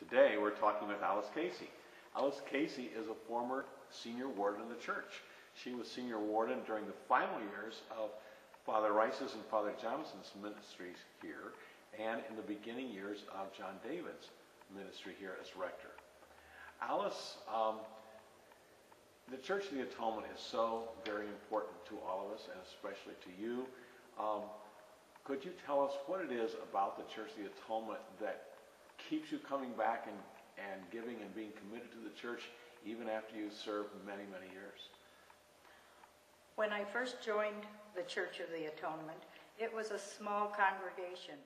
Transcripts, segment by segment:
Today we're talking with Alice Casey. Alice Casey is a former senior warden in the church. She was senior warden during the final years of Father Rice's and Father Johnson's ministries here, and in the beginning years of John David's ministry here as rector. Alice, the Church of the Atonement is so very important to all of us, and especially to you. Could you tell us what it is about the Church of the Atonement that keeps you coming back and giving and being committed to the church even after you served many, many years? When I first joined the Church of the Atonement, it was a small congregation.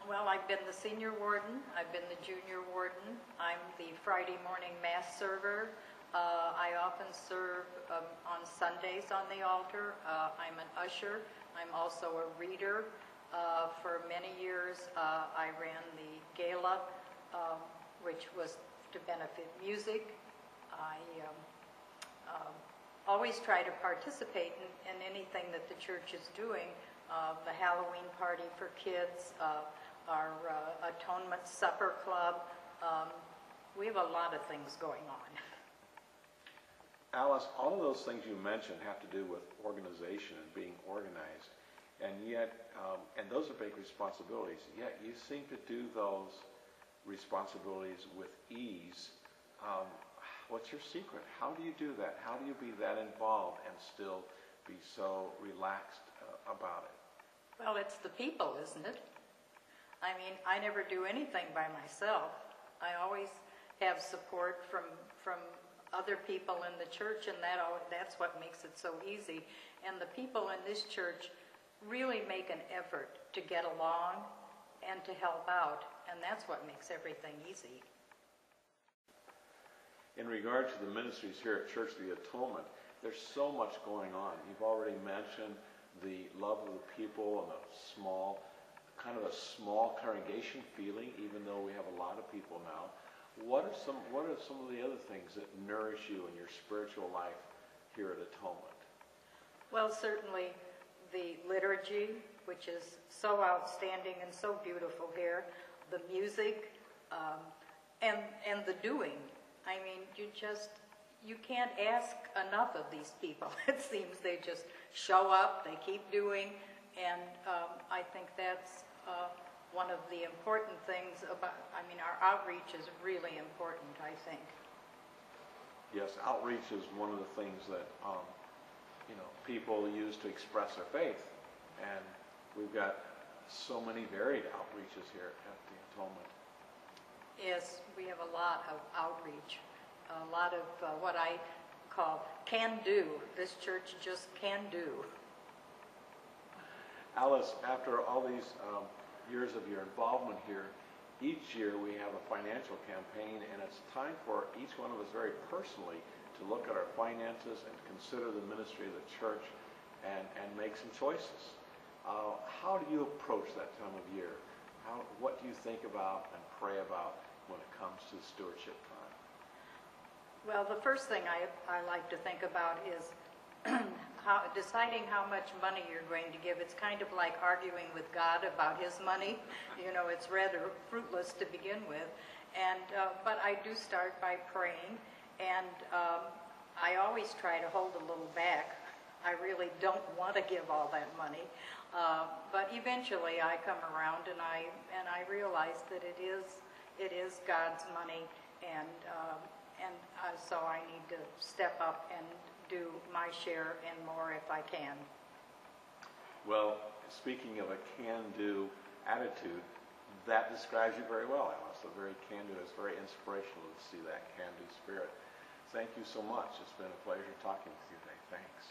Well, I've been the senior warden, I've been the junior warden, I'm the Friday morning Mass server. I often serve on Sundays on the altar. I'm an usher. I'm also a reader. For many years, I ran the gala, which was to benefit music. I always try to participate in anything that the church is doing. The Halloween party for kids, our Atonement Supper Club. We have a lot of things going on. Alice, all of those things you mentioned have to do with organization and being organized, and yet, and those are big responsibilities, yet you seem to do those responsibilities with ease. What's your secret? How do you do that? How do you be that involved and still be so relaxed about it? Well, it's the people, isn't it? I mean, I never do anything by myself. I always have support from other people in the church, and that's what makes it so easy. And the people in this church really make an effort to get along and to help out, and that's what makes everything easy. In regard to the ministries here at Church of the Atonement, there's so much going on. You've already mentioned the love of the people and a small congregation feeling, even though we have a lot of people now. What are some of the other things that nourish you in your spiritual life here at Atonement? Well, certainly the liturgy, which is so outstanding and so beautiful here, the music, and the doing. I mean, you can't ask enough of these people. It seems they just show up, they keep doing, and I think that's one of the important things about, our outreach is really important, I think. Yes, outreach is one of the things that, people use to express their faith. And we've got so many varied outreaches here at the Atonement. Yes, we have a lot of outreach, a lot of what I call can do. This church just can do. Alice, after all these years of your involvement here, each year we have a financial campaign, and it's time for each one of us very personally to look at our finances and consider the ministry of the church and make some choices. How do you approach that time of year? What do you think about and pray about when it comes to stewardship time? Well, the first thing I like to think about is deciding how much money you're going to give. It's kind of like arguing with God about his money. It's rather fruitless to begin with. But I do start by praying, and I always try to hold a little back. I really don't want to give all that money, but eventually I come around and I realize that it is God's money, and so I need to step up and do my share and more if I can. Well, speaking of a can-do attitude, that describes you very well, Alice. A very can-do. It's very inspirational to see that can-do spirit. Thank you so much. It's been a pleasure talking with you today. Thanks.